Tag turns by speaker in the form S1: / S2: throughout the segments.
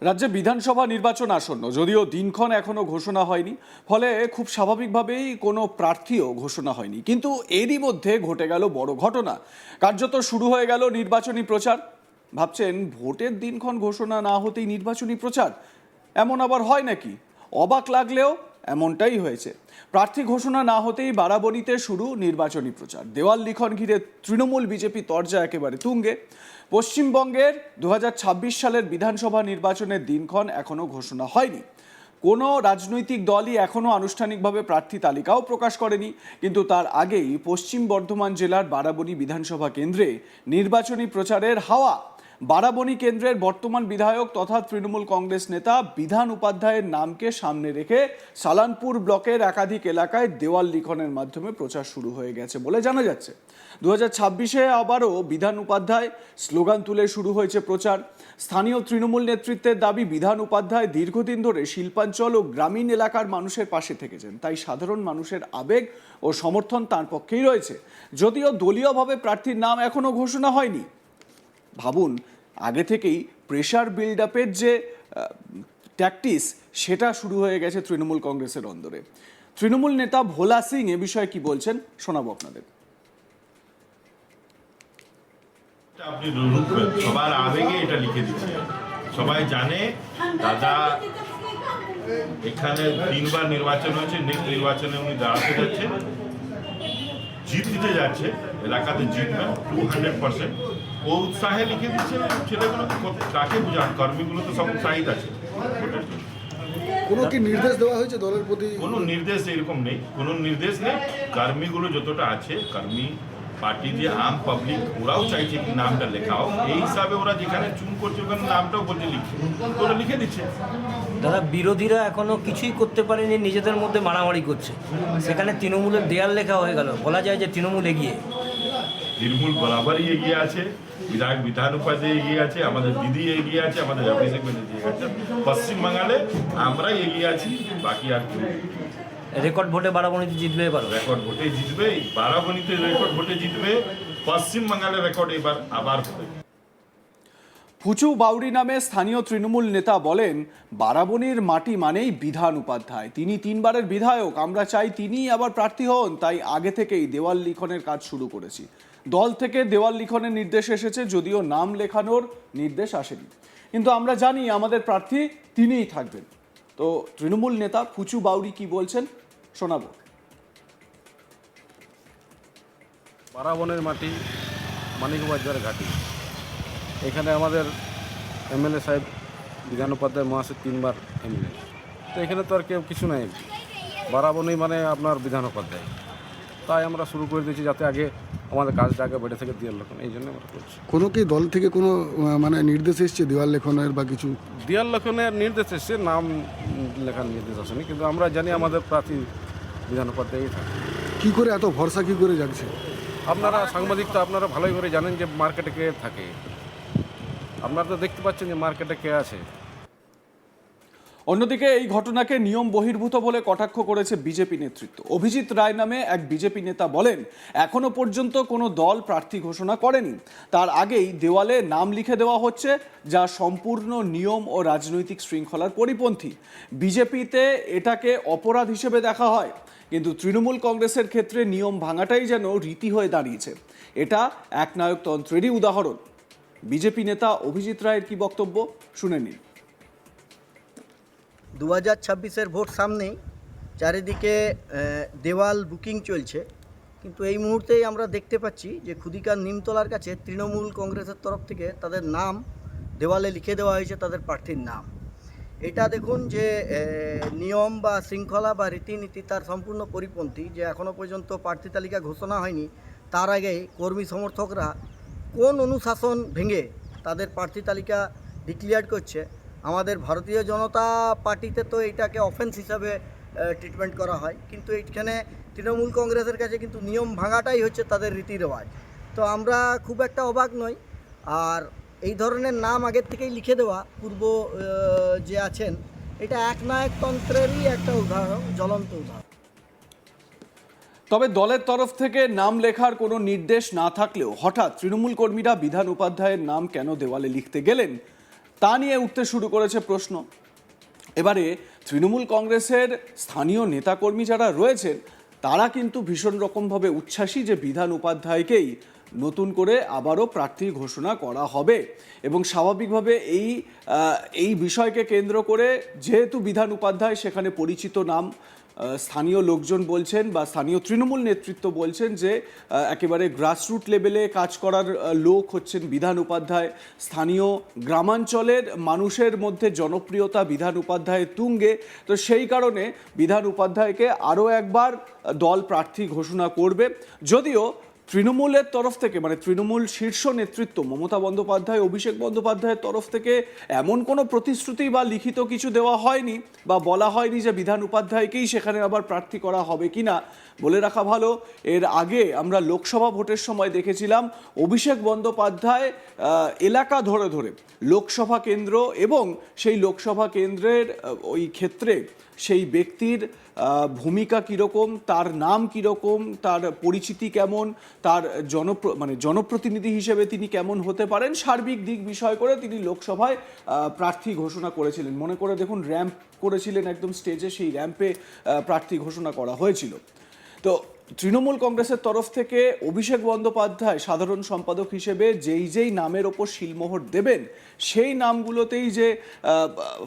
S1: রাজ্যে বিধানসভা নির্বাচন আসন্ন, যদিও দিনক্ষণ এখনো ঘোষণা হয়নি, ফলে খুব স্বাভাবিকভাবেই কোনো প্রার্থীও ঘোষণা হয়নি। কিন্তু এরই মধ্যে ঘটে গেল বড় ঘটনা। কার্যত শুরু হয়ে গেল নির্বাচনী প্রচার। ভাবছেন ভোটের দিনক্ষণ ঘোষণা না হতেই নির্বাচনী প্রচার, এমন আবার হয় নাকি? অবাক লাগলেও এমনটাই হয়েছে। প্রার্থী ঘোষণা না হতেই বারাবণীতে শুরু নির্বাচনী প্রচার। দেওয়াল লিখন ঘিরে তৃণমূল বিজেপি তরজা একেবারে তুঙ্গে। পশ্চিমবঙ্গের 2026 সালের বিধানসভা নির্বাচনের দিনক্ষণ এখনো ঘোষণা হয়নি। কোনো রাজনৈতিক দলই এখনো আনুষ্ঠানিকভাবে প্রার্থী তালিকাও প্রকাশ করেনি। কিন্তু তার আগেই পশ্চিম বর্ধমান জেলার বারাবণী বিধানসভা কেন্দ্রে নির্বাচনী প্রচারের হাওয়া। বারাবণী কেন্দ্রের বর্তমান বিধায়ক তথা তৃণমূল কংগ্রেস নেতা বিধান উপাধ্যায়ের নামকে সামনে রেখে সালানপুর ব্লকের একাধিক এলাকায় দেওয়াল লিখনের মাধ্যমে প্রচার শুরু হয়ে গেছে বলে জানা যাচ্ছে। 2026-এ আবারও বিধান উপাধ্যায় স্লোগান তুলে শুরু হয়েছে প্রচার। স্থানীয় তৃণমূল নেতৃত্বের দাবি, বিধান উপাধ্যায় দীর্ঘদিন ধরে শিল্পাঞ্চল ও গ্রামীণ এলাকার মানুষের পাশে থেকেছেন, তাই সাধারণ মানুষের আবেগ ও সমর্থন তার পক্ষেই রয়েছে। যদিও দলীয়ভাবে প্রার্থীর নাম এখনো ঘোষণা হয়নি। ভাবুন, আগে থেকেই প্রেশার বিল্ড আপের যে ট্যাকটিস, সেটা শুরু হয়ে গেছে তৃণমূল কংগ্রেসের অন্দরে। তৃণমূল নেতা ভোলা সিং এ বিষয়ে কি বলছেন শোনাবো আপনাদের।
S2: আপনি সবার আবেগে এটা লিখে দিচ্ছে, সবাই জানে দাদা এখানে 3বার নির্বাচন হয়েছে, নেক্সট নির্বাচনে উনি দাঁড়াতে যাচ্ছে, জিত দিতে যাচ্ছে, এলাকাতে জিতবে 200%। ও উৎসাহে লিখে দিচ্ছে। ছেলেগুলো কাকে বুঝান, কর্মীগুলো তো সব উৎসাহিত আছে।
S3: কোনো কি নির্দেশ দেওয়া হয়েছে দলের প্রতি?
S2: কোনো নির্দেশ এরকম নেই, কোনো নির্দেশ নেই। কর্মীগুলো যতটা আছে, কর্মী পার্টি যে আম পাবলিক, ওরাও চাইছে কি নামটা লেখাও, এই হিসাবে ওরা যেখানে চুন করছে ওখানে নামটাও বলছে লিখে, ওরা লিখে দিচ্ছে।
S4: দাদা, বিরোধীরা এখনো কিছুই করতে পারেনি, নিজেদের মধ্যে মারামারি করছে। সেখানে তৃণমূলের দেয়াল লেখা হয়ে গেল, বলা যায় যে তৃণমূল এগিয়ে।
S2: তৃণমূল বরাবরই এগিয়ে আছে, বিধায়ক বিধান উপাধ্যায় এগিয়ে আছে, আমাদের দিদি এগিয়ে আছে, আমাদের অভিষেক ব্যানার্জি এগিয়ে আছে। পশ্চিমবাংলে আমরাই এগিয়ে আছি, বাকি আর কেউ।
S4: রেকর্ড ভোটে বারাবণীতে জিতবে এবারও।
S2: রেকর্ড ভোটে জিতবে, বারাবণীতে রেকর্ড ভোটে জিতবে, পশ্চিমবাংলের রেকর্ড এবার আবার হবে।
S1: ফুচু বাউরি নামে স্থানীয় তৃণমূল নেতা বলেন, বারাবণীর মাটি মানেই বিধান উপাধ্যায়, তিনি 3বারের বিধায়ক, আমরা চাই তিনিই আবার প্রার্থী হন, তাই আগে থেকেই দেওয়াল লিখনের কাজ শুরু করেছি। দল থেকে দেওয়াল লিখনের নির্দেশ এসেছে, যদিও নাম লেখানোর নির্দেশ আসেনি। কিন্তু আমরা জানি আমাদের প্রার্থী তিনিই থাকবেন। তো তৃণমূল নেতা ফুচু বাউরি কি বলছেন শোনাবো।
S5: বারাবণের মাটি, মানিকবাজার ঘাটি। এখানে আমাদের এমএলএ সাহেব বিধান উপাধ্যায় মহাশয় 3বার এমএলএ, তো এখানে তো আর কেউ কিছু নাই। বারাবণী মানে আপনার বিধান উপাধ্যায়, তাই আমরা শুরু করে দিয়েছি যাতে আগে আমাদের কাজটা আগে বেড়ে থেকে দেওয়াল লেখন, এই জন্য আমরা করছি।
S3: কোনো কি দল থেকে কোনো মানে নির্দেশ এসছে দেওয়াল লেখনের বা কিছু?
S5: দেওয়াল লেখনের নির্দেশ এসছে, নাম লেখার নির্দেশ আসেনি, কিন্তু আমরা জানি আমাদের প্রার্থী বিধান উপাধ্যায়ই থাকে।
S3: কি করে এত ভরসা কি করে যাচ্ছে?
S5: আপনারা সাংবাদিক তো আপনারা ভালোই করে জানেন যে মার্কেটে কে থাকে, আপনারা তো দেখতে পাচ্ছেন যে মার্কেটে কে আছে।
S1: অন্যদিকে এই ঘটনাকে নিয়ম বহির্ভূত বলে কটাক্ষ করেছে বিজেপি নেতৃত্ব। অভিজিৎ রায় নামে এক বিজেপি নেতা বলেন, এখনো পর্যন্ত কোনো দল প্রার্থী ঘোষণা করেনি, তার আগেই দেওয়ালে নাম লিখে দেওয়া হচ্ছে, যা সম্পূর্ণ নিয়ম ও রাজনৈতিক শৃঙ্খলার পরিপন্থী। বিজেপিতে এটাকে অপরাধ হিসেবে দেখা হয়, কিন্তু তৃণমূল কংগ্রেসের ক্ষেত্রে নিয়ম ভাঙাটাই যেন রীতি হয়ে দাঁড়িয়েছে। এটা একনায়কতন্ত্রেরই উদাহরণ। বিজেপি নেতা অভিজিৎ রায়ের কি বক্তব্য শুনে নিন।
S6: 2026-এর ভোট সামনেই, চারিদিকে দেওয়াল বুকিং চলছে, কিন্তু এই মুহূর্তেই আমরা দেখতে পাচ্ছি যে খুদিকার নিমতলার কাছে তৃণমূল কংগ্রেসের তরফ থেকে তাদের নাম দেওয়ালে লিখে দেওয়া হয়েছে, তাদের প্রার্থীর নাম। এটা দেখুন যে নিয়ম বা শৃঙ্খলা বা রীতিনীতি তার সম্পূর্ণ পরিপন্থী, যে এখনও পর্যন্ত প্রার্থী তালিকা ঘোষণা হয়নি, তার আগেই কর্মী সমর্থকরা কোন অনুশাসন ভেঙে তাদের প্রার্থী তালিকা ডিক্লেয়ার করছে। আমাদের ভারতীয় জনতা পার্টিতে তো এটাকে অফেন্স হিসাবে ট্রিটমেন্ট করা হয়, কিন্তু এখানে তৃণমূল কংগ্রেসের কাছে কিন্তু নিয়ম ভাঙাটাই হচ্ছে তাদের রীতি রেওয়াজ। তো আমরা খুব একটা অবাক নই। আর এই ধরনের নাম আগের থেকেই লিখে দেওয়া পূর্ব যে আছেন, এটা একনায়কতন্ত্রেরই একটা উদাহরণ, জ্বলন্ত উদাহরণ।
S1: তবে দলের তরফ থেকে নাম লেখার কোনো নির্দেশ না থাকলেও হঠাৎ তৃণমূল কর্মীরা বিধান উপাধ্যায়ের নাম কেন দেওয়ালে লিখতে গেলেন, তা নিয়ে উঠতে শুরু করেছে প্রশ্ন। এবারে তৃণমূল কংগ্রেসের স্থানীয় নেতাকর্মী যারা রয়েছেন তারা কিন্তু ভীষণ রকমভাবে উচ্ছ্বাসী যে বিধান উপাধ্যায়কেই নতুন করে আবারও প্রার্থী ঘোষণা করা হবে এবং স্বাভাবিকভাবে এই বিষয়কে কেন্দ্র করে যেহেতু বিধান উপাধ্যায় সেখানে পরিচিত নাম, স্থানীয় লোকজন বলছেন বা স্থানীয় তৃণমূল নেতৃত্ব বলছেন যে একেবারে গ্রাসরুট লেভেলে কাজ করার লোক হচ্ছেন বিধান উপাধ্যায়। স্থানীয় গ্রামাঞ্চলের মানুষের মধ্যে জনপ্রিয়তা বিধান উপাধ্যায়ের তুঙ্গে, তো সেই কারণে বিধান উপাধ্যায়কে আরও একবার দল প্রার্থী ঘোষণা করবে। যদিও তৃণমূলের তরফ থেকে মানে তৃণমূল শীর্ষ নেতৃত্ব মমতা বন্দ্যোপাধ্যায়, অভিষেক বন্দ্যোপাধ্যায়ের তরফ থেকে এমন কোনো প্রতিশ্রুতি বা লিখিত কিছু দেওয়া হয়নি বা বলা হয়নি যে বিধান উপাধ্যায়কেই সেখানে আবার প্রার্থী করা হবে কিনা। বলে রাখা ভালো, এর আগে আমরা লোকসভা ভোটের সময় দেখেছিলাম অভিষেক বন্দ্যোপাধ্যায় এলাকা ধরে ধরে লোকসভা কেন্দ্র এবং সেই লোকসভা কেন্দ্রের ওই ক্ষেত্রে সেই ব্যক্তির ভূমিকা কীরকম, তার নাম কীরকম, তার পরিচিতি কেমন, তার জনপ্রতিনিধি হিসেবে তিনি কেমন হতে পারেন, সার্বিক দিক বিষয় করে তিনি লোকসভায় প্রার্থী ঘোষণা করেছিলেন। মনে করে দেখুন, র্যাম্প করেছিলেন একদম স্টেজে, সেই র্যাম্পে প্রার্থী ঘোষণা করা হয়েছিল। তো তৃণমূল কংগ্রেসের তরফ থেকে অভিষেক বন্দ্যোপাধ্যায় সাধারণ সম্পাদক হিসেবে যেই নামের ওপর শিলমোহর দেবেন সেই নামগুলোতেই যে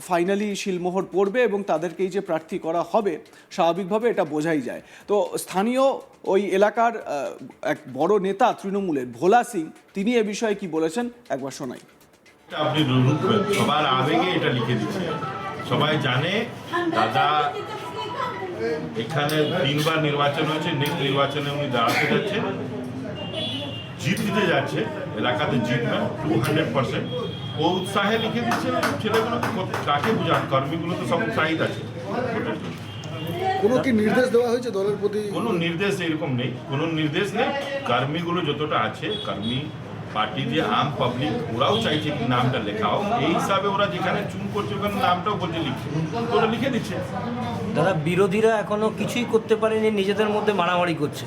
S1: ফাইনালি শিলমোহর পড়বে এবং তাদেরকেই যে প্রার্থী করা হবে, স্বাভাবিকভাবে এটা বোঝাই যায়। তো স্থানীয় ওই এলাকার এক বড় নেতা তৃণমূলের ভোলা সিং, তিনি এ বিষয়ে কি বলেছেন একবার শোনাই।
S2: আপনি সবার আবেগে এটা লিখে দিচ্ছে, সবাই জানে দাদা এখানে 3 বার নির্বাচন হয়েছে, নেক্সট নির্বাচনে উনি দাঁড়াতে যাচ্ছেন, জিততে যাচ্ছে, এলাকাতে জিতবেন 200%। ও উৎসাহে লিখে দিচ্ছে, ছেলেগুলো কাকে বুঝান, কর্মীগুলো তো সব উৎসাহিত আছে।
S3: কোনো কি নির্দেশ দেওয়া হয়েছে দলের প্রতি?
S2: কোনো নির্দেশ এরকম নেই, কোনো নির্দেশ নেই। কর্মীগুলো যতটা আছে, কর্মী পার্টি যে আম পাবলিক, ওরাও চাইছে কি নামটা লেখা হোক, এই হিসাবে ওরা যেখানে চুন করছে ওখানে নামটাও বলছে লিখছে, ওরা লিখে দিচ্ছে।
S4: দাদা, বিরোধীরা এখনো কিছুই করতে পারেনি, নিজেদের মধ্যে মারামারি করছে।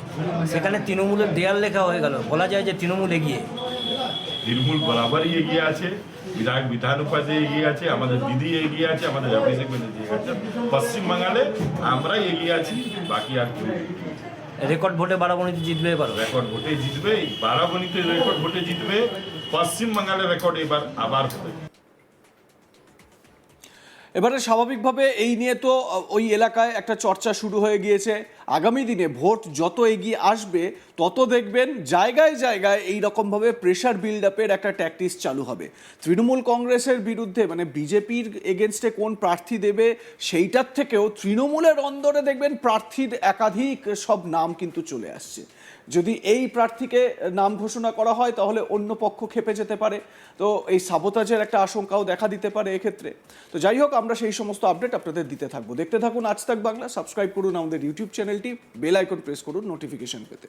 S4: সেখানে তৃণমূলের দেয়াল লেখা হয়ে গেল, বলা যায় যে তৃণমূল এগিয়ে।
S2: তৃণমূল বরাবরই এগিয়ে আছে, বিধান উপাধ্যায় এগিয়ে আছে, আমাদের দিদি এগিয়ে আছে, আমাদের অভিষেক ব্যানার্জি এগিয়ে আছে। পশ্চিমবাংলায় আমরাই এগিয়ে আছি, বাকি আর কেউ।
S4: রেকর্ড ভোটে বারাবণীতে জিতবে এবার,
S2: রেকর্ড ভোটে জিতবে, বারাবণীতে রেকর্ড ভোটে জিতবে, পশ্চিমবাংলার রেকর্ড এবার আবার হবে।
S1: এবারে স্বাভাবিকভাবে এই নিয়ে তো ওই এলাকায় একটা চর্চা শুরু হয়ে গিয়েছে। আগামী দিনে ভোট যত এগিয়ে আসবে তত দেখবেন জায়গায় জায়গায় এই রকমভাবে প্রেশার বিল্ড আপের একটা ট্যাকটিক্স চালু হবে। তৃণমূল কংগ্রেসের বিরুদ্ধে মানে বিজেপির এগেনস্টে কোন প্রার্থী দেবে সেইটার থেকেও তৃণমূলের অন্দরে দেখবেন প্রার্থীর একাধিক সব নাম কিন্তু চলে আসছে। যদি এই প্রার্থীকে নাম ঘোষণা করা হয় তাহলে অন্য পক্ষ খেপে যেতে পারে, তো এই সাবোতাজের একটা আশঙ্কাও দেখা দিতে পারে এক্ষেত্রে। তো যাই হোক, আমরা সেই সমস্ত আপডেট আপনাদের দিতে থাকবো। দেখতে থাকুন আজ তাক বাংলা, সাবস্ক্রাইব করুন আমাদের ইউটিউব চ্যানেলটি, বেল আইকন প্রেস করুন নোটিফিকেশন পেতে।